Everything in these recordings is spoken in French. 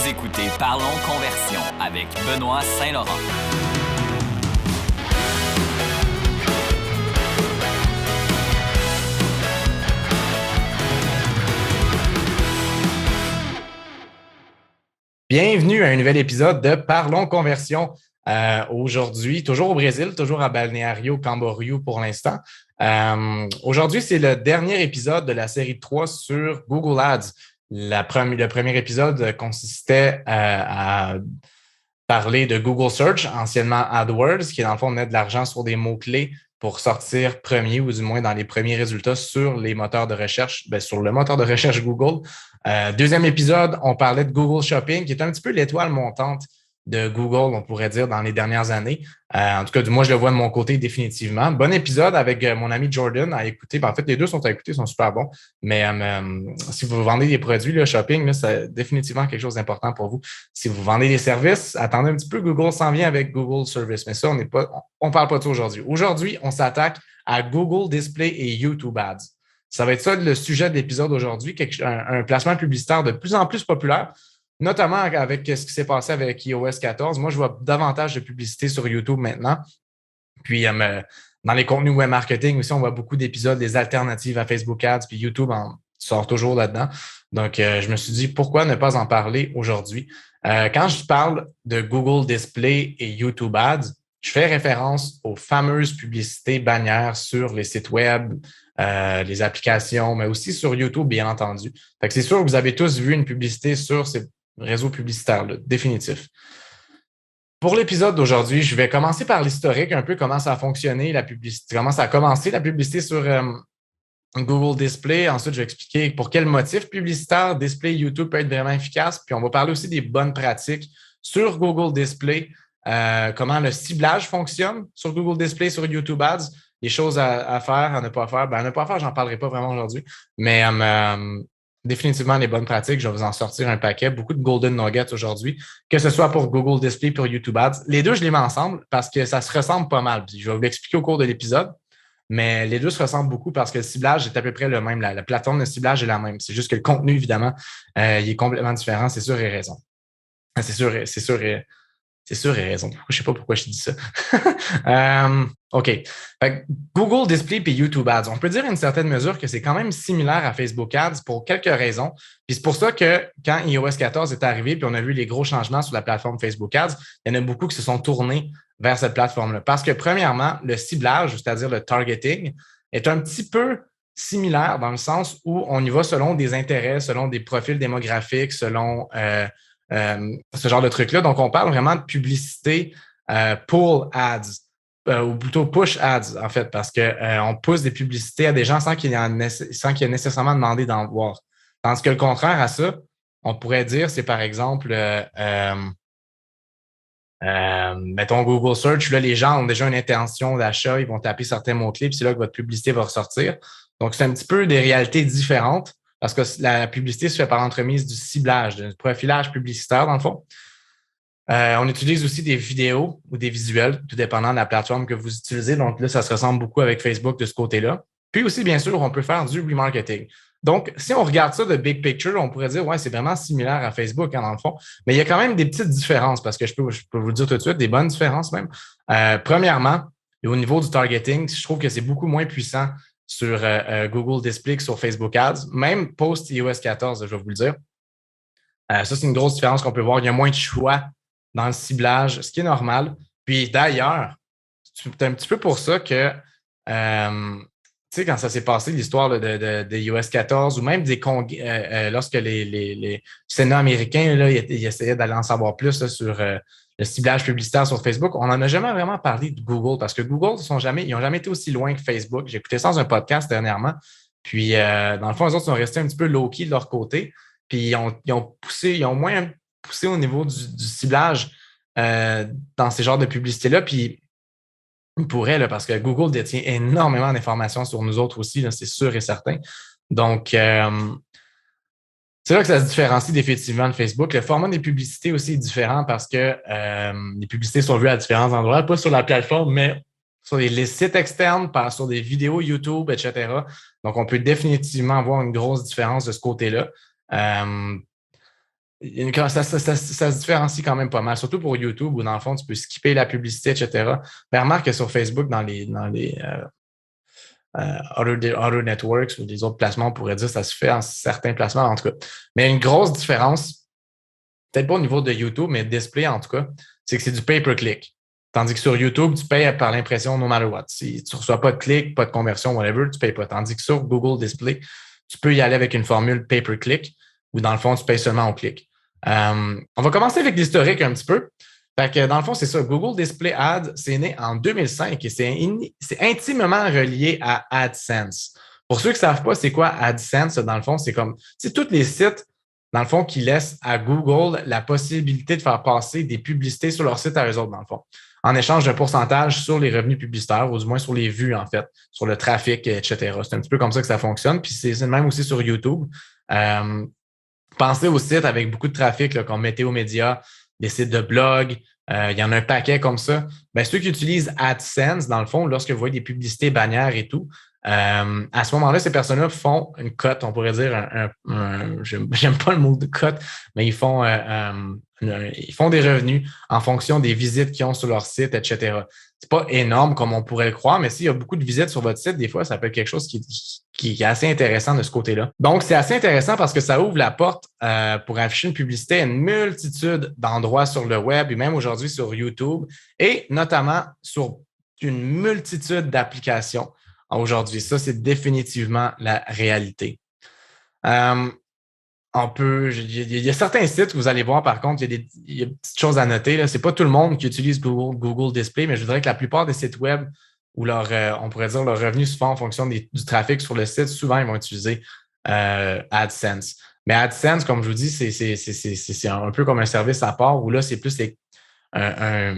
Vous écoutez Parlons Conversion avec Benoît Saint-Laurent. Bienvenue à un nouvel épisode de Parlons Conversion. Aujourd'hui, toujours au Brésil, toujours à Balneario Camboriú pour l'instant. Aujourd'hui, c'est le dernier épisode de la série 3 sur Google Ads. Le premier épisode consistait à parler de Google Search, anciennement AdWords, qui dans le fond met de l'argent sur des mots-clés pour sortir premier ou du moins dans les premiers résultats sur les moteurs de recherche, sur le moteur de recherche Google. Deuxième épisode, on parlait de Google Shopping, qui est un petit peu l'étoile montante de Google, on pourrait dire, dans les dernières années. En tout cas, moi, je le vois de mon côté définitivement. Bon épisode avec mon ami Jordan à écouter. En fait, les deux sont à écouter, ils sont super bons. Mais si vous vendez des produits, le shopping, là, c'est définitivement quelque chose d'important pour vous. Si vous vendez des services, attendez un petit peu, Google s'en vient avec Google Service. Mais ça, on parle pas de ça aujourd'hui. Aujourd'hui, on s'attaque à Google Display et YouTube Ads. Ça va être ça le sujet de l'épisode aujourd'hui, un placement publicitaire de plus en plus populaire, notamment avec ce qui s'est passé avec iOS 14. Moi, je vois davantage de publicité sur YouTube maintenant. Puis, dans les contenus web marketing aussi, on voit beaucoup d'épisodes des alternatives à Facebook Ads, puis YouTube sort toujours là-dedans. Donc, je me suis dit, pourquoi ne pas en parler aujourd'hui? Quand je parle de Google Display et YouTube Ads, je fais référence aux fameuses publicités bannières sur les sites web, les applications, mais aussi sur YouTube, bien entendu. Fait que c'est sûr que vous avez tous vu une publicité sur ces réseau publicitaire, définitif. Pour l'épisode d'aujourd'hui, je vais commencer par l'historique, un peu comment ça a fonctionné, la publicité, comment ça a commencé la publicité sur Google Display. Ensuite, je vais expliquer pour quel motif publicitaire Display YouTube peut être vraiment efficace. Puis, on va parler aussi des bonnes pratiques sur Google Display, comment le ciblage fonctionne sur Google Display, sur YouTube Ads, les choses à faire, à ne pas faire. À ne pas faire, j'en parlerai pas vraiment aujourd'hui, mais définitivement, les bonnes pratiques, je vais vous en sortir un paquet, beaucoup de golden nuggets aujourd'hui, que ce soit pour Google Display, pour YouTube Ads. Les deux, je les mets ensemble parce que ça se ressemble pas mal. Puis je vais vous l'expliquer au cours de l'épisode, mais les deux se ressemblent beaucoup parce que le ciblage est à peu près le même. La plateforme de ciblage est la même. C'est juste que le contenu, évidemment, il est complètement différent. C'est sûr et raison. C'est sûr et raison. Je ne sais pas pourquoi je dis ça. OK. Fait que Google Display et YouTube Ads, on peut dire à une certaine mesure que c'est quand même similaire à Facebook Ads pour quelques raisons. Puis c'est pour ça que quand iOS 14 est arrivé puis on a vu les gros changements sur la plateforme Facebook Ads, il y en a beaucoup qui se sont tournés vers cette plateforme-là. Parce que premièrement, le ciblage, c'est-à-dire le targeting, est un petit peu similaire dans le sens où on y va selon des intérêts, selon des profils démographiques, selon ce genre de truc-là. Donc, on parle vraiment de publicité pull ads, ou plutôt push ads, en fait, parce qu'on pousse des publicités à des gens sans qu'il y ait nécessairement demandé d'en voir. Tandis que le contraire à ça, on pourrait dire, c'est par exemple, mettons Google Search, là, les gens ont déjà une intention d'achat, ils vont taper certains mots-clés, puis c'est là que votre publicité va ressortir. Donc, c'est un petit peu des réalités différentes. Parce que la publicité se fait par l'entremise du ciblage, du profilage publicitaire, dans le fond. On utilise aussi des vidéos ou des visuels, tout dépendant de la plateforme que vous utilisez. Donc là, ça se ressemble beaucoup avec Facebook de ce côté-là. Puis aussi, bien sûr, on peut faire du remarketing. Donc, si on regarde ça de big picture, on pourrait dire, ouais, c'est vraiment similaire à Facebook, dans le fond. Mais il y a quand même des petites différences, parce que je peux vous le dire tout de suite, des bonnes différences même. Premièrement, au niveau du targeting, je trouve que c'est beaucoup moins puissant sur Google Display que sur Facebook Ads, même post-iOS 14, je vais vous le dire. Ça, c'est une grosse différence qu'on peut voir. Il y a moins de choix dans le ciblage, ce qui est normal. Puis d'ailleurs, c'est un petit peu pour ça que, tu sais, quand ça s'est passé, l'histoire de iOS 14, ou même lorsque les Sénats américains, là, ils essayaient d'aller en savoir plus là, sur le ciblage publicitaire sur Facebook, on n'en a jamais vraiment parlé de Google parce que Google, ils n'ont jamais été aussi loin que Facebook. J'ai écouté ça dans un podcast dernièrement. Puis, dans le fond, les autres sont restés un petit peu low-key de leur côté. Puis, ils ont moins poussé au niveau du ciblage dans ces genres de publicités-là. Puis, ils pourraient, là, parce que Google détient énormément d'informations sur nous autres aussi, là, c'est sûr et certain. Donc, c'est là que ça se différencie définitivement de Facebook. Le format des publicités aussi est différent parce que les publicités sont vues à différents endroits, pas sur la plateforme, mais sur les sites externes, sur des vidéos YouTube, etc. Donc, on peut définitivement voir une grosse différence de ce côté-là. Ça se différencie quand même pas mal, surtout pour YouTube où dans le fond, tu peux skipper la publicité, etc. Mais remarque que sur Facebook, other networks ou des autres placements, on pourrait dire, ça se fait en certains placements, en tout cas. Mais une grosse différence, peut-être pas au niveau de YouTube, mais display en tout cas, c'est que c'est du pay-per-click. Tandis que sur YouTube, tu payes par l'impression no matter what. Si tu ne reçois pas de clic, pas de conversion, whatever, tu ne payes pas. Tandis que sur Google Display, tu peux y aller avec une formule pay-per-click où dans le fond, tu payes seulement au clic. On va commencer avec l'historique un petit peu. Fait que dans le fond, c'est ça. Google Display Ads, c'est né en 2005 et c'est intimement relié à AdSense. Pour ceux qui ne savent pas c'est quoi AdSense, dans le fond, c'est comme tous les sites, dans le fond, qui laissent à Google la possibilité de faire passer des publicités sur leur site à eux autres, dans le fond, en échange d'un pourcentage sur les revenus publicitaires, ou du moins sur les vues, en fait, sur le trafic, etc. C'est un petit peu comme ça que ça fonctionne. Puis c'est le même aussi sur YouTube. Pensez aux sites avec beaucoup de trafic, là, comme Météo Média, des sites de blog, il y en a un paquet comme ça. Bien, ceux qui utilisent AdSense, dans le fond, lorsque vous voyez des publicités bannières et tout, à ce moment-là, ces personnes-là font une cote, on pourrait dire j'aime pas le mot de cote, mais ils font des revenus en fonction des visites qu'ils ont sur leur site, etc. C'est pas énorme comme on pourrait le croire, mais s'il y a beaucoup de visites sur votre site, des fois, ça peut être quelque chose qui est assez intéressant de ce côté-là. Donc, c'est assez intéressant parce que ça ouvre la porte pour afficher une publicité à une multitude d'endroits sur le web et même aujourd'hui sur YouTube et notamment sur une multitude d'applications aujourd'hui. Ça, c'est définitivement la réalité. Il y a certains sites que vous allez voir, par contre, il y a des petites choses à noter. Ce n'est pas tout le monde qui utilise Google Display, mais je dirais que la plupart des sites web où on pourrait dire leurs revenus se font en fonction du trafic sur le site, souvent, ils vont utiliser AdSense. Mais AdSense, comme je vous dis, c'est un peu comme un service à part où là, c'est plus un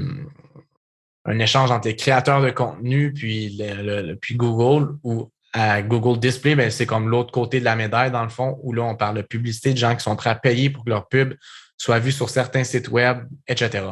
échange entre les créateurs de contenu puis Google ou à Google Display, ben, c'est comme l'autre côté de la médaille, dans le fond, où là, on parle de publicité de gens qui sont prêts à payer pour que leur pub soit vue sur certains sites web, etc.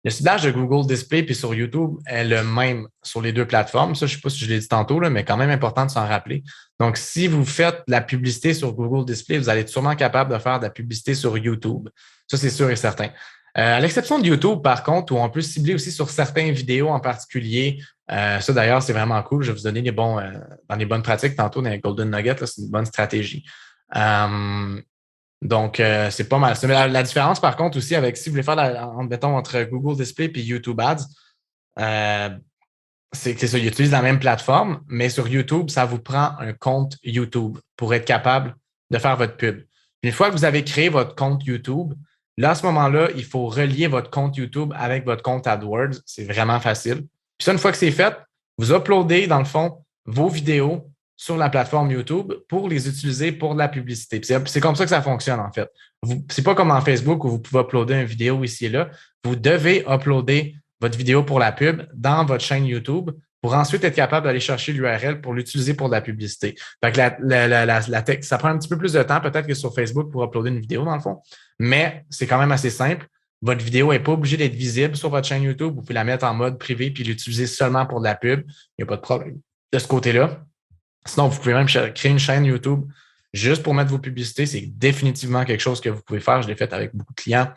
Le ciblage de Google Display puis sur YouTube est le même sur les deux plateformes. Ça, je ne sais pas si je l'ai dit tantôt, là, mais quand même important de s'en rappeler. Donc, si vous faites de la publicité sur Google Display, vous allez être sûrement capable de faire de la publicité sur YouTube. Ça, c'est sûr et certain. À l'exception de YouTube, par contre, où on peut cibler aussi sur certaines vidéos en particulier. Ça, d'ailleurs, c'est vraiment cool. Je vais vous donner dans les bonnes pratiques tantôt dans les Golden Nuggets. C'est une bonne stratégie. Donc, c'est pas mal. La différence, par contre, aussi, avec si vous voulez faire, mettons, entre Google Display et YouTube Ads, c'est que ça, ils utilisent la même plateforme, mais sur YouTube, ça vous prend un compte YouTube pour être capable de faire votre pub. Une fois que vous avez créé votre compte YouTube, là, à ce moment-là, il faut relier votre compte YouTube avec votre compte AdWords. C'est vraiment facile. Puis ça, une fois que c'est fait, vous uploadez, dans le fond, vos vidéos sur la plateforme YouTube pour les utiliser pour de la publicité. Puis c'est comme ça que ça fonctionne, en fait. C'est pas comme en Facebook où vous pouvez uploader une vidéo ici et là. Vous devez uploader votre vidéo pour la pub dans votre chaîne YouTube pour ensuite être capable d'aller chercher l'URL pour l'utiliser pour de la publicité. Fait que ça prend un petit peu plus de temps, peut-être que sur Facebook pour uploader une vidéo, dans le fond, mais c'est quand même assez simple. Votre vidéo n'est pas obligée d'être visible sur votre chaîne YouTube. Vous pouvez la mettre en mode privé puis l'utiliser seulement pour de la pub. Il n'y a pas de problème de ce côté-là. Sinon, vous pouvez même créer une chaîne YouTube juste pour mettre vos publicités. C'est définitivement quelque chose que vous pouvez faire. Je l'ai fait avec beaucoup de clients.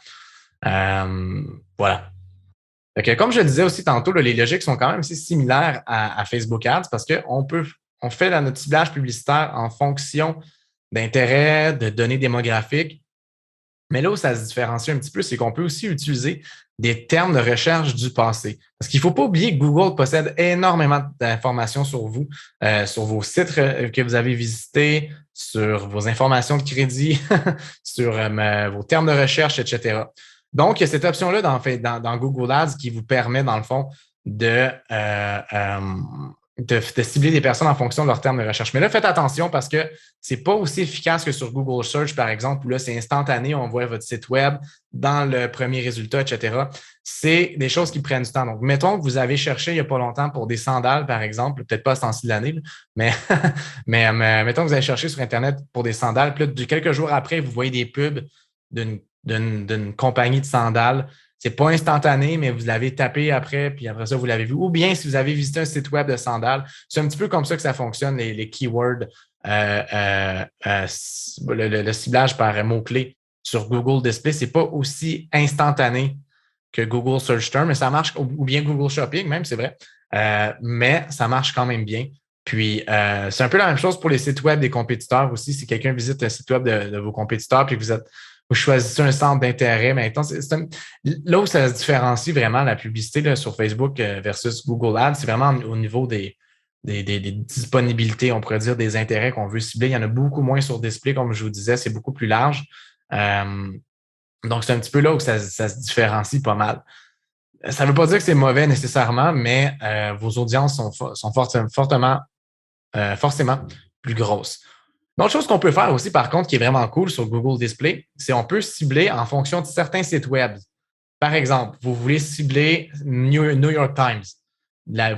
Voilà. Donc, comme je le disais aussi tantôt, là, les logiques sont quand même assez similaires à Facebook Ads parce qu'on fait notre ciblage publicitaire en fonction d'intérêts, de données démographiques. Mais là où ça se différencie un petit peu, c'est qu'on peut aussi utiliser des termes de recherche du passé. Parce qu'il ne faut pas oublier que Google possède énormément d'informations sur vous, sur vos sites que vous avez visités, sur vos informations de crédit, sur vos termes de recherche, etc. Donc, il y a cette option-là dans Google Ads qui vous permet, dans le fond, de cibler des personnes en fonction de leurs termes de recherche. Mais là, faites attention parce que ce n'est pas aussi efficace que sur Google Search, par exemple, où là, c'est instantané, on voit votre site web dans le premier résultat, etc. C'est des choses qui prennent du temps. Donc, mettons que vous avez cherché il n'y a pas longtemps pour des sandales, par exemple, peut-être pas à ce temps-ci de l'année, mais, mettons que vous avez cherché sur Internet pour des sandales, puis là, quelques jours après, vous voyez des pubs d'une compagnie de sandales. Ce n'est pas instantané, mais vous l'avez tapé après, puis après ça, vous l'avez vu. Ou bien si vous avez visité un site web de sandales, c'est un petit peu comme ça que ça fonctionne, les keywords, le ciblage par mots-clés sur Google Display. Ce n'est pas aussi instantané que Google Search Term, mais ça marche, ou bien Google Shopping même, c'est vrai. Mais ça marche quand même bien. Puis, c'est un peu la même chose pour les sites web des compétiteurs aussi. Si quelqu'un visite un site web de vos compétiteurs puis que vous choisissez un centre d'intérêt, maintenant, là où ça se différencie vraiment la publicité là, sur Facebook versus Google Ads, c'est vraiment au niveau des disponibilités, on pourrait dire, des intérêts qu'on veut cibler. Il y en a beaucoup moins sur display, comme je vous disais, c'est beaucoup plus large. Donc, c'est un petit peu là où ça se différencie pas mal. Ça ne veut pas dire que c'est mauvais nécessairement, mais vos audiences sont forcément plus grosses. Une autre chose qu'on peut faire aussi, par contre, qui est vraiment cool sur Google Display, c'est qu'on peut cibler en fonction de certains sites web. Par exemple, vous voulez cibler New York Times.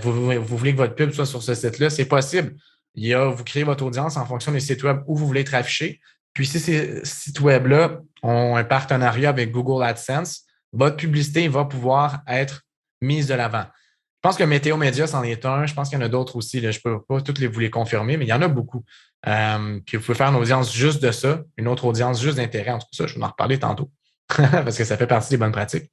Vous voulez que votre pub soit sur ce site-là, c'est possible. Vous créez votre audience en fonction des sites web où vous voulez être affiché. Puis si ces sites web-là ont un partenariat avec Google AdSense, votre publicité va pouvoir être mise de l'avant. Je pense que Météo Média, c'en est un. Je pense qu'il y en a d'autres aussi. Là. Je ne peux pas toutes vous les confirmer, mais il y en a beaucoup. Puis vous pouvez faire une audience juste de ça, une autre audience juste d'intérêt. En tout cas, ça, je vais en reparler tantôt parce que ça fait partie des bonnes pratiques.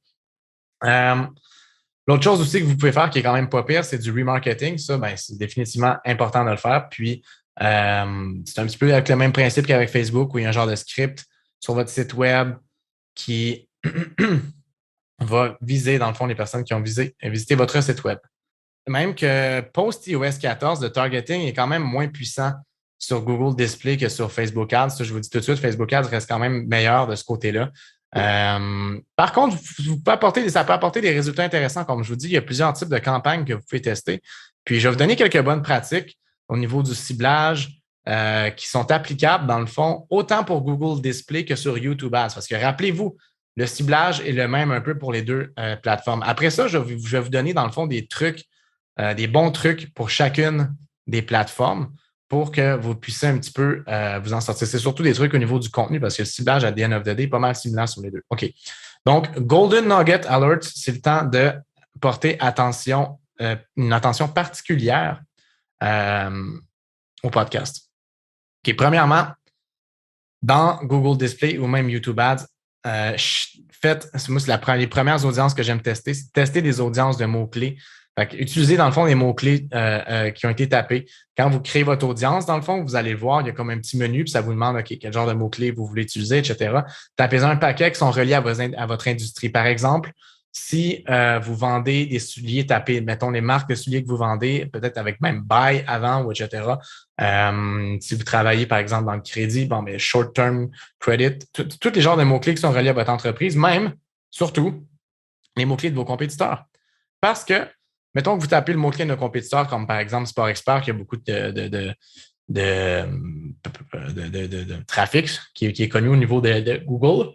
L'autre chose aussi que vous pouvez faire qui est quand même pas pire, c'est du remarketing. Ça, c'est définitivement important de le faire. Puis, c'est un petit peu avec le même principe qu'avec Facebook où il y a un genre de script sur votre site web qui va viser, dans le fond, les personnes qui ont visité votre site web. Même que post-iOS 14, le targeting est quand même moins puissant sur Google Display que sur Facebook Ads. Ça, je vous dis tout de suite, Facebook Ads reste quand même meilleur de ce côté-là. Par contre, ça peut apporter des résultats intéressants. Comme je vous dis, il y a plusieurs types de campagnes que vous pouvez tester. Puis, je vais vous donner quelques bonnes pratiques au niveau du ciblage qui sont applicables, dans le fond, autant pour Google Display que sur YouTube Ads. Parce que rappelez-vous, le ciblage est le même un peu pour les deux plateformes. Après ça, je vais vous donner, dans le fond, des trucs, des bons trucs pour chacune des plateformes pour que vous puissiez un petit peu vous en sortir. C'est surtout des trucs au niveau du contenu parce que le ciblage à the end of the day est pas mal similaire sur les deux. OK. Donc, Golden Nugget Alert, c'est le temps de porter une attention particulière au podcast. OK. Premièrement, dans Google Display ou même YouTube Ads, les premières audiences que j'aime tester, c'est tester des audiences de mots-clés. Utilisez dans le fond les mots-clés qui ont été tapés. Quand vous créez votre audience, dans le fond, vous allez voir, il y a comme un petit menu, puis ça vous demande OK, quel genre de mots-clés vous voulez utiliser, etc. Tapez-en un paquet qui sont reliés à votre industrie. Par exemple, si vous vendez des souliers, tapez, mettons, les marques de souliers que vous vendez, peut-être avec même buy avant, ou etc. Si vous travaillez, par exemple, dans le crédit, short-term credit, tous les genres de mots-clés qui sont reliés à votre entreprise, même, surtout, les mots-clés de vos compétiteurs. Parce que mettons que vous tapez le mot-clé de nos compétiteurs, comme par exemple Sport Expert, qui a beaucoup de trafic qui est connu au niveau de Google.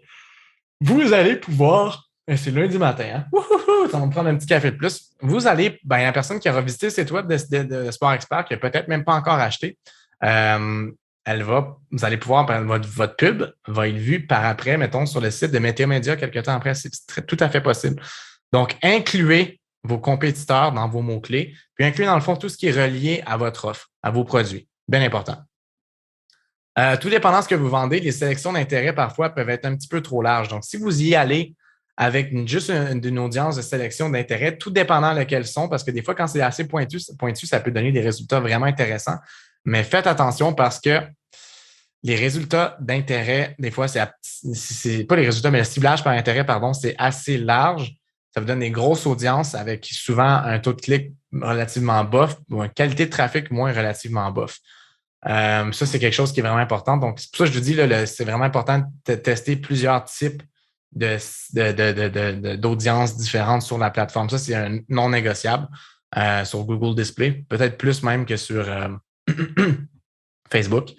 Vous allez pouvoir, c'est lundi matin, hein? Ça va me prendre un petit café de plus. Vous allez, la personne qui aura visité le site web de Sport Expert, qui n'a peut-être même pas encore acheté, vous allez pouvoir, votre pub va être vue par après, mettons, sur le site de Météo Média quelques temps après. C'est tout à fait possible. Donc, incluez vos compétiteurs dans vos mots-clés, puis incluez dans le fond tout ce qui est relié à votre offre, à vos produits. Bien important. Tout dépendant de ce que vous vendez, les sélections d'intérêt parfois peuvent être un petit peu trop larges. Donc, si vous y allez avec juste une audience de sélection d'intérêt, tout dépendant lesquels sont, parce que des fois, quand c'est assez pointu, ça peut donner des résultats vraiment intéressants. Mais faites attention parce que les résultats d'intérêt, des fois, c'est pas les résultats, mais le ciblage par intérêt, c'est assez large. Ça vous donne des grosses audiences avec souvent un taux de clic relativement bof ou une qualité de trafic relativement bof. Ça, c'est quelque chose qui est vraiment important. Donc, c'est pour ça que je vous dis, là, c'est vraiment important de tester plusieurs types d'audiences différentes sur la plateforme. Ça, c'est un non négociable sur Google Display, peut-être plus même que sur Facebook.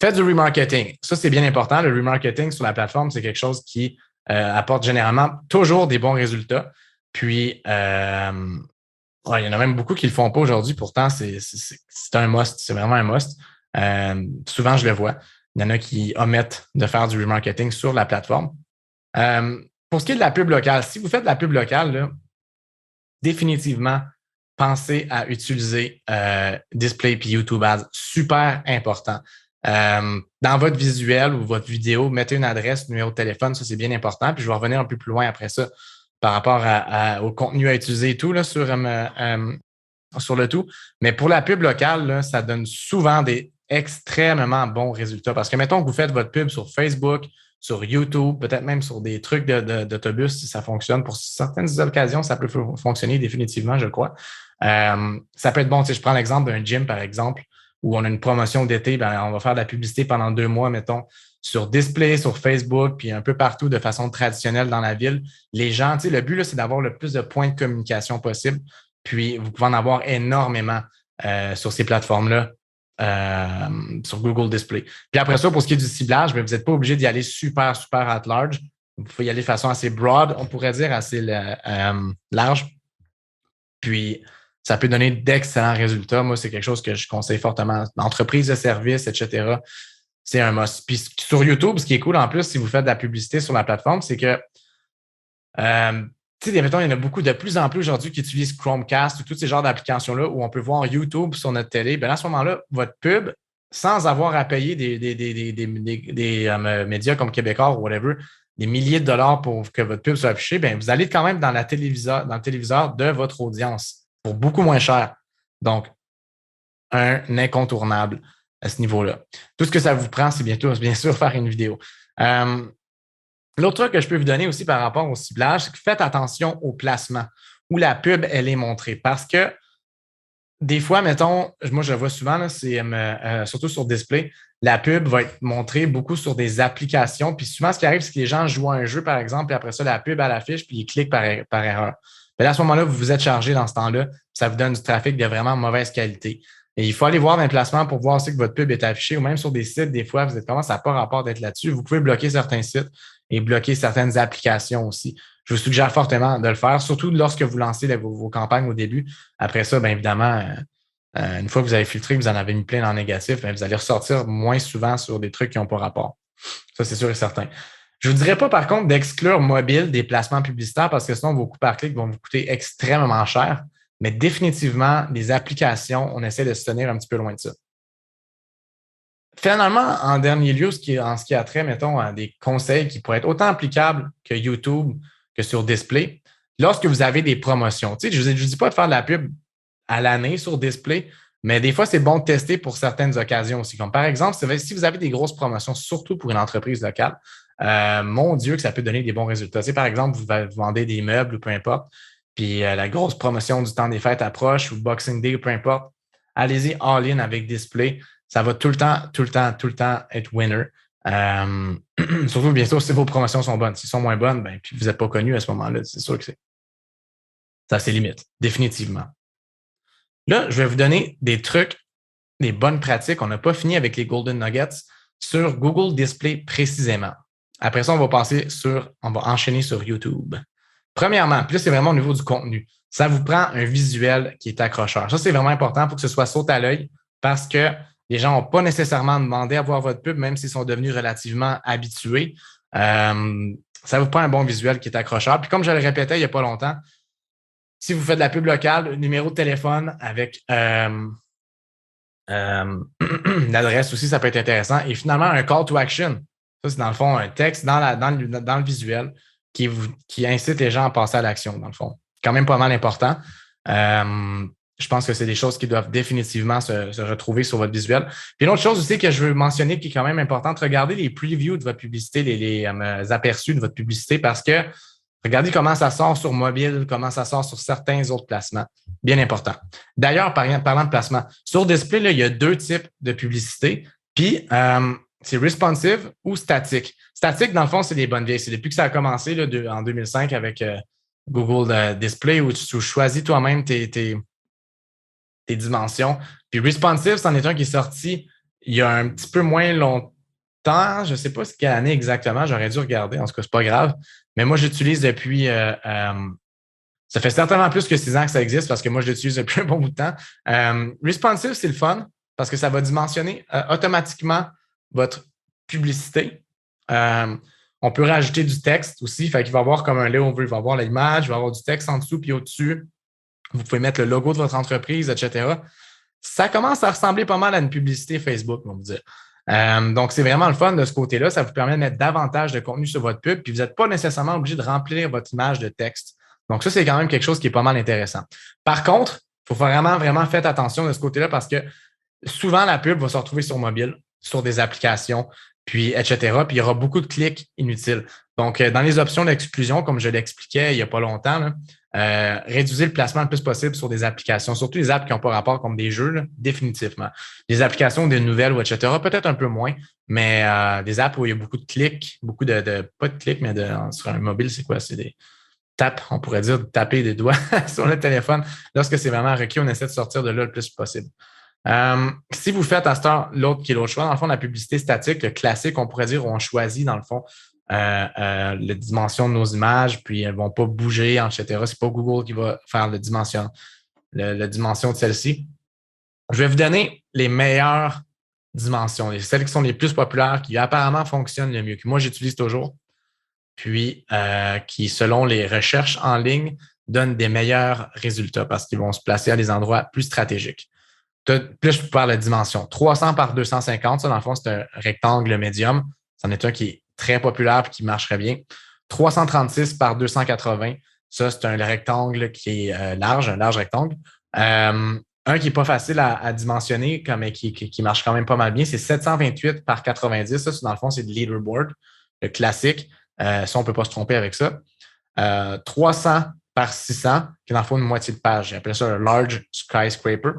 Faites du remarketing. Ça, c'est bien important. Le remarketing sur la plateforme, c'est quelque chose qui apporte généralement toujours des bons résultats. Puis, il y en a même beaucoup qui ne le font pas aujourd'hui. Pourtant, c'est un must. C'est vraiment un must. Souvent, je le vois. Il y en a qui omettent de faire du remarketing sur la plateforme. Pour ce qui est de la pub locale, si vous faites de la pub locale, là, définitivement, pensez à utiliser Display et YouTube Ads. Super important. Dans votre visuel ou votre vidéo, mettez une adresse, numéro de téléphone, ça c'est bien important. Puis je vais revenir un peu plus loin après ça par rapport au contenu à utiliser et tout là, sur le tout. Mais pour la pub locale, là, ça donne souvent des extrêmement bons résultats. Parce que mettons que vous faites votre pub sur Facebook, sur YouTube, peut-être même sur des trucs d'autobus, si ça fonctionne. Pour certaines occasions, ça peut fonctionner définitivement, je crois. Ça peut être bon. Je prends l'exemple d'un gym, par exemple, où on a une promotion d'été, on va faire de la publicité pendant 2 mois, mettons, sur display, sur Facebook, puis un peu partout de façon traditionnelle dans la ville. Les gens, le but, là, c'est d'avoir le plus de points de communication possible. Puis, vous pouvez en avoir énormément sur ces plateformes-là, sur Google Display. Puis après ça, pour ce qui est du ciblage, vous n'êtes pas obligé d'y aller super, super at large. Vous pouvez y aller de façon assez broad, on pourrait dire assez large. Puis, ça peut donner d'excellents résultats. Moi, c'est quelque chose que je conseille fortement. Entreprise de services, etc., c'est un must. Puis sur YouTube, ce qui est cool en plus, si vous faites de la publicité sur la plateforme, c'est que mettons, il y en a beaucoup de plus en plus aujourd'hui qui utilisent Chromecast ou tous ces genres d'applications-là où on peut voir YouTube sur notre télé. Bien, à ce moment-là, votre pub, sans avoir à payer des médias comme Québécois ou whatever, des milliers de dollars pour que votre pub soit affichée, bien, vous allez quand même dans le téléviseur de votre audience pour beaucoup moins cher. Donc, un incontournable à ce niveau-là. Tout ce que ça vous prend, c'est bien sûr faire une vidéo. L'autre truc que je peux vous donner aussi par rapport au ciblage, c'est que faites attention au placement où la pub, elle est montrée. Parce que des fois, mettons, moi, je le vois souvent, là, c'est surtout sur display, la pub va être montrée beaucoup sur des applications. Puis souvent, ce qui arrive, c'est que les gens jouent à un jeu, par exemple, puis après ça, la pub à l'affiche, puis ils cliquent par erreur. Puis là, à ce moment-là, vous vous êtes chargé dans ce temps-là, puis ça vous donne du trafic de vraiment mauvaise qualité. Et il faut aller voir dans les placements pour voir aussi que votre pub est affichée, ou même sur des sites, des fois, vous êtes comment ça n'a pas rapport d'être là-dessus. Vous pouvez bloquer certains sites et bloquer certaines applications aussi. Je vous suggère fortement de le faire, surtout lorsque vous lancez vos campagnes au début. Après ça, bien évidemment, une fois que vous avez filtré, que vous en avez mis plein en négatif, bien, vous allez ressortir moins souvent sur des trucs qui n'ont pas rapport. Ça, c'est sûr et certain. Je ne vous dirais pas, par contre, d'exclure mobile des placements publicitaires parce que sinon, vos coûts par clic vont vous coûter extrêmement cher. Mais définitivement, les applications, on essaie de se tenir un petit peu loin de ça. Finalement, en dernier lieu, en ce qui a trait, mettons, à des conseils qui pourraient être autant applicables que YouTube, que sur Display, lorsque vous avez des promotions. Je ne vous dis pas de faire de la pub à l'année sur Display, mais des fois, c'est bon de tester pour certaines occasions aussi. Comme par exemple, si vous avez des grosses promotions, surtout pour une entreprise locale, mon Dieu, que ça peut donner des bons résultats. Par exemple, vous vendez des meubles ou peu importe, puis la grosse promotion du temps des fêtes approche ou Boxing Day ou peu importe, allez-y all-in avec Display. Ça va tout le temps être winner. Surtout, bien sûr, si vos promotions sont bonnes. S'ils sont moins bonnes, ben, puis vous n'êtes pas connu à ce moment-là, c'est sûr que ça a ses limites, définitivement. Là, je vais vous donner des trucs, des bonnes pratiques. On n'a pas fini avec les Golden Nuggets sur Google Display précisément. Après ça, on va enchaîner sur YouTube. Premièrement, puis là, c'est vraiment au niveau du contenu. Ça vous prend un visuel qui est accrocheur. Ça, c'est vraiment important pour que ce soit saute à l'œil parce que les gens n'ont pas nécessairement demandé à voir votre pub, même s'ils sont devenus relativement habitués. Ça vous prend un bon visuel qui est accrocheur. Puis comme je le répétais il n'y a pas longtemps, si vous faites de la pub locale, numéro de téléphone avec l'adresse aussi, ça peut être intéressant. Et finalement, un call to action. Ça, c'est dans le fond un texte dans le visuel qui incite les gens à passer à l'action, dans le fond. Quand même pas mal important. Je pense que c'est des choses qui doivent définitivement se retrouver sur votre visuel. Puis une autre chose aussi que je veux mentionner qui est quand même importante, regardez les previews de votre publicité, les aperçus de votre publicité parce que regardez comment ça sort sur mobile, comment ça sort sur certains autres placements. Bien important. D'ailleurs, parlant de placement, sur Display, là, il y a 2 types de publicité. Puis, c'est responsive ou statique. Statique, dans le fond, c'est des bonnes vieilles. C'est depuis que ça a commencé là, en 2005 avec Google Display où tu choisis toi-même tes dimensions. Puis responsive, c'en est un qui est sorti il y a un petit peu moins longtemps. Je ne sais pas quelle année exactement. J'aurais dû regarder. En tout cas, c'est pas grave. Mais moi, j'utilise depuis... ça fait certainement plus que 6 ans que ça existe parce que moi, je l'utilise depuis un bon bout de temps. Responsive, c'est le fun parce que ça va dimensionner automatiquement votre publicité. On peut rajouter du texte aussi. Fait qu'il va y avoir comme un layover. Il va y avoir l'image, il va y avoir du texte en dessous puis au-dessus. Vous pouvez mettre le logo de votre entreprise, etc. Ça commence à ressembler pas mal à une publicité Facebook, on va vous dire. Donc, c'est vraiment le fun de ce côté-là. Ça vous permet de mettre davantage de contenu sur votre pub, puis vous n'êtes pas nécessairement obligé de remplir votre image de texte. Donc, ça, c'est quand même quelque chose qui est pas mal intéressant. Par contre, il faut vraiment, vraiment faire attention de ce côté-là parce que souvent, la pub va se retrouver sur mobile, sur des applications, puis etc. Puis il y aura beaucoup de clics inutiles. Donc, dans les options d'exclusion, comme je l'expliquais il n'y a pas longtemps, là, réduisez le placement le plus possible sur des applications, surtout les apps qui n'ont pas rapport comme des jeux, là, définitivement. Les applications des nouvelles ou etc., peut-être un peu moins, mais des apps où il y a beaucoup de clics, beaucoup pas de clics, mais sur un mobile, c'est quoi? C'est des tapes, on pourrait dire, de taper des doigts sur le téléphone. Lorsque c'est vraiment requis, on essaie de sortir de là le plus possible. Si vous faites à cette heure l'autre qui est l'autre choix, dans le fond, la publicité statique, le classique, on pourrait dire, où on choisit, dans le fond, la dimension de nos images, puis elles ne vont pas bouger, etc. C'est pas Google qui va faire la dimension de celle-ci. Je vais vous donner les meilleures dimensions, celles qui sont les plus populaires, qui apparemment fonctionnent le mieux, que moi j'utilise toujours, puis qui, selon les recherches en ligne, donnent des meilleurs résultats parce qu'ils vont se placer à des endroits plus stratégiques. Plus je parle de dimension. 300 par 250, ça, dans le fond, c'est un rectangle médium. C'en est un qui est très populaire et qui marcherait bien. 336 par 280, ça, c'est un rectangle qui est large, un large rectangle. Un qui n'est pas facile à dimensionner, mais qui marche quand même pas mal bien, c'est 728 par 90. Ça, dans le fond, c'est le leaderboard, le classique. Ça, on ne peut pas se tromper avec ça. 300 par 600, qui est dans le fond une moitié de page. J'appelle ça le large skyscraper.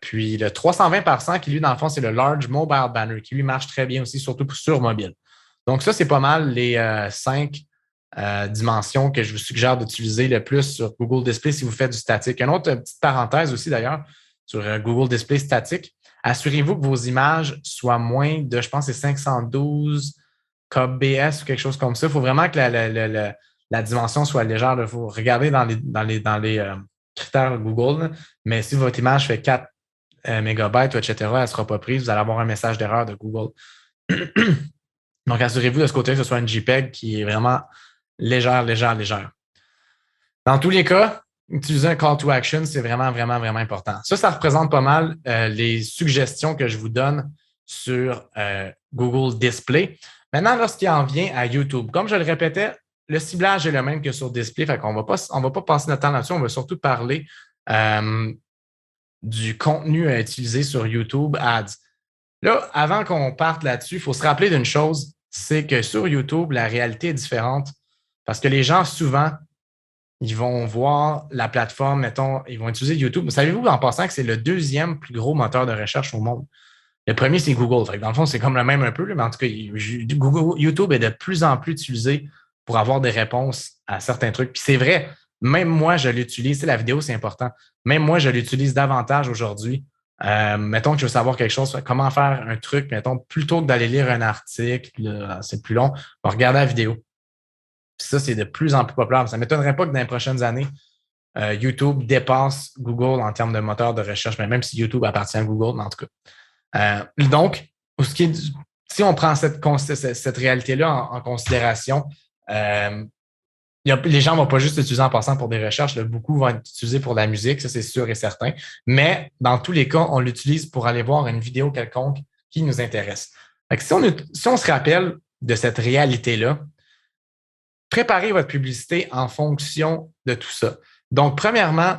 Puis le 320 par 100, qui lui, dans le fond, c'est le Large Mobile Banner, qui lui marche très bien aussi, surtout sur mobile. Donc, ça, c'est pas mal les 5 dimensions que je vous suggère d'utiliser le plus sur Google Display si vous faites du statique. Une autre petite parenthèse aussi, d'ailleurs, sur Google Display statique. Assurez-vous que vos images soient moins de, je pense, c'est 512 kbps ou quelque chose comme ça. Il faut vraiment que la dimension soit légère. Il faut regarder dans les critères Google, là. Mais si votre image fait 4 mégabytes, etc., elle ne sera pas prise. Vous allez avoir un message d'erreur de Google. Donc, assurez-vous de ce côté que ce soit une JPEG qui est vraiment légère. Dans tous les cas, utiliser un call to action, c'est vraiment, vraiment, vraiment important. Ça représente pas mal les suggestions que je vous donne sur Google Display. Maintenant, lorsqu'il en vient à YouTube, comme je le répétais, le ciblage est le même que sur Display, fait qu'on va pas passer notre temps là-dessus, on va surtout parler du contenu à utiliser sur YouTube Ads. Là, avant qu'on parte là-dessus, il faut se rappeler d'une chose, c'est que sur YouTube, la réalité est différente parce que les gens, souvent, ils vont voir la plateforme, mettons, ils vont utiliser YouTube. Savez-vous en passant que c'est le 2e plus gros moteur de recherche au monde? Le premier, c'est Google. Fait que dans le fond, c'est comme le même un peu, mais en tout cas, YouTube est de plus en plus utilisé pour avoir des réponses à certains trucs. Puis c'est vrai, même moi, je l'utilise. La vidéo, c'est important. Même moi, je l'utilise davantage aujourd'hui. Mettons que je veux savoir quelque chose, comment faire un truc, mettons, plutôt que d'aller lire un article, là, c'est plus long, on va regarder la vidéo. Puis ça, c'est de plus en plus populaire. Ça ne m'étonnerait pas que dans les prochaines années, YouTube dépasse Google en termes de moteur de recherche, mais même si YouTube appartient à Google, mais en tout cas. Donc, si on prend cette réalité-là en considération, les gens ne vont pas juste l'utiliser en passant pour des recherches. Là, beaucoup vont être utilisés pour la musique, ça c'est sûr et certain. Mais dans tous les cas, on l'utilise pour aller voir une vidéo quelconque qui nous intéresse. Si on se rappelle de cette réalité-là, préparez votre publicité en fonction de tout ça. Donc, premièrement,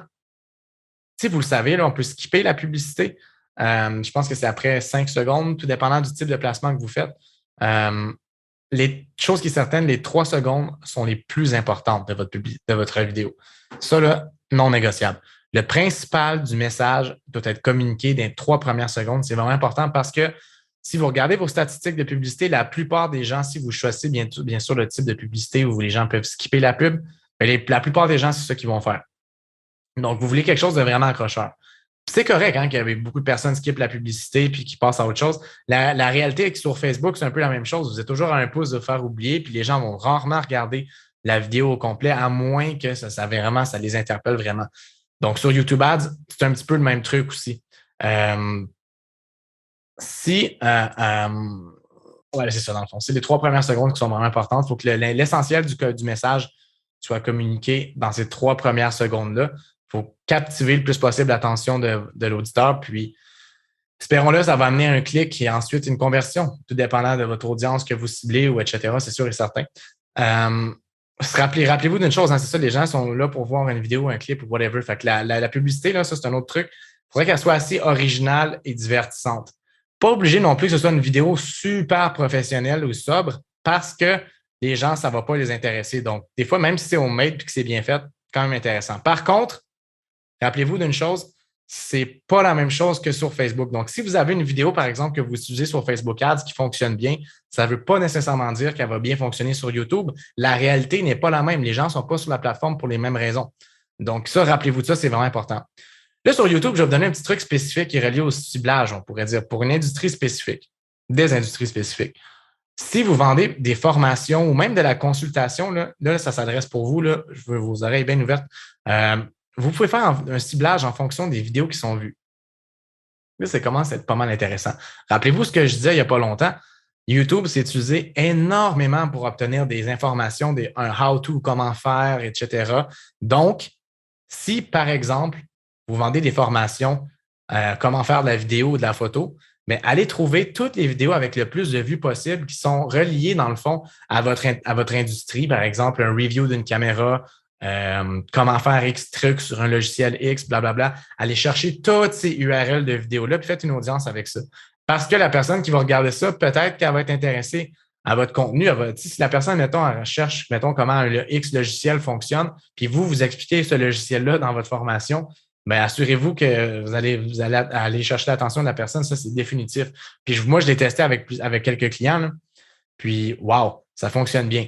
si vous le savez, là, on peut skipper la publicité. Je pense que c'est après 5 secondes, tout dépendant du type de placement que vous faites. Les choses qui sont certaines, les 3 secondes sont les plus importantes de votre vidéo. Ça, là, non négociable. Le principal du message doit être communiqué dans les 3 premières secondes. C'est vraiment important parce que si vous regardez vos statistiques de publicité, la plupart des gens, si vous choisissez bien sûr le type de publicité où les gens peuvent skipper la pub, la plupart des gens, c'est ça qu'ils vont faire. Donc, vous voulez quelque chose de vraiment accrocheur. C'est correct qu'il y avait beaucoup de personnes qui skippent la publicité puis qui passent à autre chose. La réalité est que sur Facebook, c'est un peu la même chose. Vous êtes toujours à un pouce de faire oublier, puis les gens vont rarement regarder la vidéo au complet, à moins que ça les interpelle vraiment. Donc, sur YouTube Ads, c'est un petit peu le même truc aussi. C'est ça, dans le fond. C'est les 3 premières secondes qui sont vraiment importantes. Il faut que l'essentiel du message soit communiqué dans ces 3 premières secondes-là. Il faut captiver le plus possible l'attention de l'auditeur. Puis, espérons-le, ça va amener un clic et ensuite une conversion, tout dépendant de votre audience que vous ciblez ou etc. C'est sûr et certain. Rappelez-vous d'une chose, hein, c'est ça, les gens sont là pour voir une vidéo, un clip ou whatever. Fait que la publicité, là, ça, c'est un autre truc. Il faudrait qu'elle soit assez originale et divertissante. Pas obligé non plus que ce soit une vidéo super professionnelle ou sobre parce que les gens, ça ne va pas les intéresser. Donc, des fois, même si c'est homemade et que c'est bien fait, c'est quand même intéressant. Par contre, rappelez-vous d'une chose, c'est pas la même chose que sur Facebook. Donc, si vous avez une vidéo, par exemple, que vous utilisez sur Facebook Ads qui fonctionne bien, ça ne veut pas nécessairement dire qu'elle va bien fonctionner sur YouTube. La réalité n'est pas la même. Les gens ne sont pas sur la plateforme pour les mêmes raisons. Donc, ça, rappelez-vous de ça, c'est vraiment important. Là, sur YouTube, je vais vous donner un petit truc spécifique qui est relié au ciblage, on pourrait dire, pour une industrie spécifique, des industries spécifiques. Si vous vendez des formations ou même de la consultation, là ça s'adresse pour vous, là, je veux vos oreilles bien ouvertes. Vous pouvez faire un ciblage en fonction des vidéos qui sont vues. Là, ça commence à être pas mal intéressant. Rappelez-vous ce que je disais il n'y a pas longtemps. YouTube s'est utilisé énormément pour obtenir des informations, un how-to, comment faire, etc. Donc, si, par exemple, vous vendez des formations, comment faire de la vidéo ou de la photo, mais allez trouver toutes les vidéos avec le plus de vues possible qui sont reliées, dans le fond, à votre industrie. Par exemple, un review d'une caméra, comment faire X trucs sur un logiciel X, blablabla. Allez chercher toutes ces URL de vidéos-là, puis faites une audience avec ça. Parce que la personne qui va regarder ça, peut-être qu'elle va être intéressée à votre contenu. Si la personne, mettons, elle recherche, mettons, comment le X logiciel fonctionne, puis vous expliquez ce logiciel-là dans votre formation, bien, assurez-vous que vous allez aller chercher l'attention de la personne. Ça, c'est définitif. Puis moi, je l'ai testé avec quelques clients, là, puis wow, ça fonctionne bien.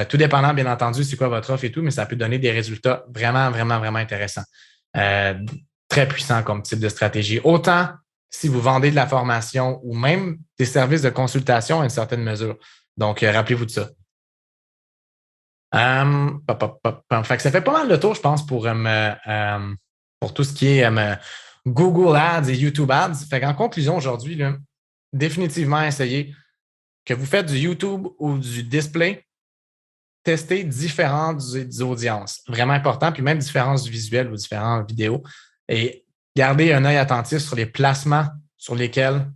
Tout dépendant, bien entendu, c'est quoi votre offre et tout, mais ça peut donner des résultats vraiment, vraiment, vraiment intéressants. Très puissant comme type de stratégie. Autant si vous vendez de la formation ou même des services de consultation à une certaine mesure. Donc, rappelez-vous de ça. Fait que ça fait pas mal de tour, je pense, pour tout ce qui est Google Ads et YouTube Ads. Fait qu'en conclusion, aujourd'hui, définitivement essayez que vous faites du YouTube ou du display, tester différentes audiences. Vraiment important, puis même différences visuelles ou différentes vidéos. Et gardez un œil attentif sur les placements sur lesquels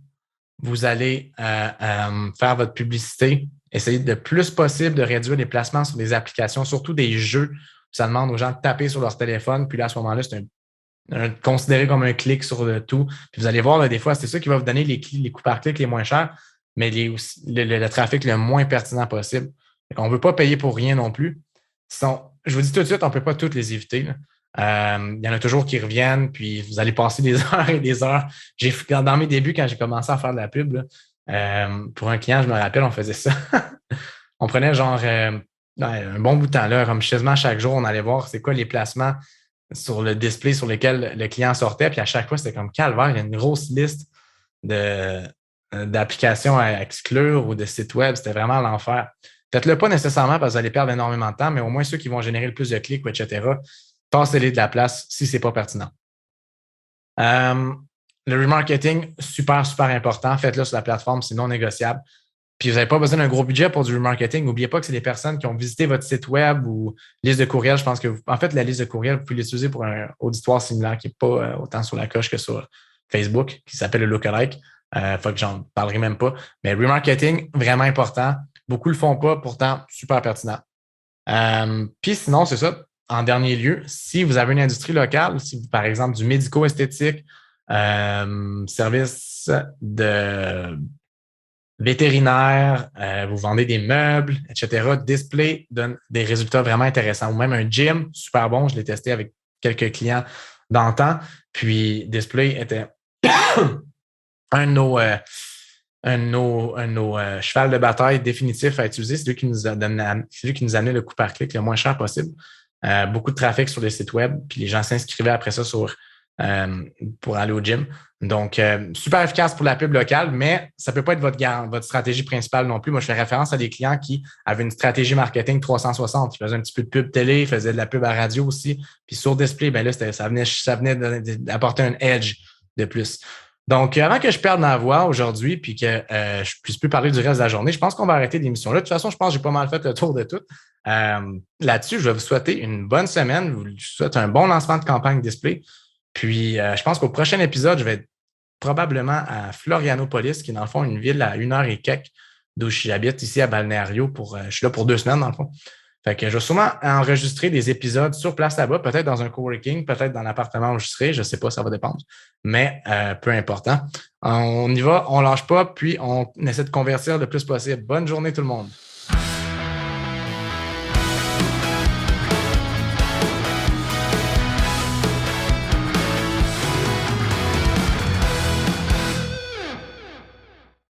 vous allez faire votre publicité. Essayez le plus possible de réduire les placements sur des applications, surtout des jeux. Ça demande aux gens de taper sur leur téléphone. Puis là, à ce moment-là, c'est considéré comme un clic sur le tout. Puis vous allez voir, là, des fois, c'est ça qui va vous donner les coûts par clic les moins chers, mais le trafic le moins pertinent possible. On ne veut pas payer pour rien non plus. Je vous dis tout de suite, on ne peut pas toutes les éviter. Il y en a toujours qui reviennent, puis vous allez passer des heures et des heures. Dans mes débuts, quand j'ai commencé à faire de la pub, là, pour un client, je me rappelle, on faisait ça. On prenait genre un bon bout de temps là, comme quasiment chaque jour, on allait voir c'est quoi les placements sur le display sur lesquels le client sortait. Puis à chaque fois, c'était comme calvaire, il y a une grosse liste d'applications à exclure ou de sites web. C'était vraiment l'enfer. Faites-le pas nécessairement parce que vous allez perdre énormément de temps, mais au moins ceux qui vont générer le plus de clics, etc., passez-les de la place si ce n'est pas pertinent. Le remarketing, super, super important. Faites-le sur la plateforme, c'est non négociable. Puis vous n'avez pas besoin d'un gros budget pour du remarketing. N'oubliez pas que c'est des personnes qui ont visité votre site web ou liste de courriel. Je pense que en fait, la liste de courriel, vous pouvez l'utiliser pour un auditoire similaire qui n'est pas autant sur la coche que sur Facebook, qui s'appelle le lookalike. Faut que j'en parlerai même pas. Mais remarketing, vraiment important. Beaucoup ne le font pas, pourtant super pertinent. Puis sinon, c'est ça. En dernier lieu, si vous avez une industrie locale, si vous, par exemple, du médico-esthétique, service de vétérinaire, vous vendez des meubles, etc., Display donne des résultats vraiment intéressants. Ou même un gym, super bon, je l'ai testé avec quelques clients dans le temps. Puis Display était un de nos chevals de bataille définitifs à utiliser. C'est lui qui nous a amené le coût par clic le moins cher possible. Beaucoup de trafic sur les sites web, puis les gens s'inscrivaient après ça pour aller au gym. Donc, super efficace pour la pub locale, mais ça ne peut pas être votre stratégie principale non plus. Moi, je fais référence à des clients qui avaient une stratégie marketing 360. Ils faisaient un petit peu de pub télé, ils faisaient de la pub à radio aussi. Puis sur Display, ben là, ça venait d'apporter un edge de plus. Donc, avant que je perde ma voix aujourd'hui puis que je puisse plus parler du reste de la journée, je pense qu'on va arrêter l'émission-là. De toute façon, je pense que j'ai pas mal fait le tour de tout. Là-dessus, je vais vous souhaiter une bonne semaine. Je vous souhaite un bon lancement de campagne Display. Puis, je pense qu'au prochain épisode, je vais probablement à Florianopolis, qui est dans le fond une ville à 1 heure et quelques d'où j'habite ici à Balneario. Je suis là pour 2 semaines, dans le fond. Fait que je vais sûrement enregistrer des épisodes sur place là-bas, peut-être dans un coworking, peut-être dans l'appartement où je serai, je ne sais pas, ça va dépendre. Mais peu important. On y va, on ne lâche pas, puis on essaie de convertir le plus possible. Bonne journée tout le monde.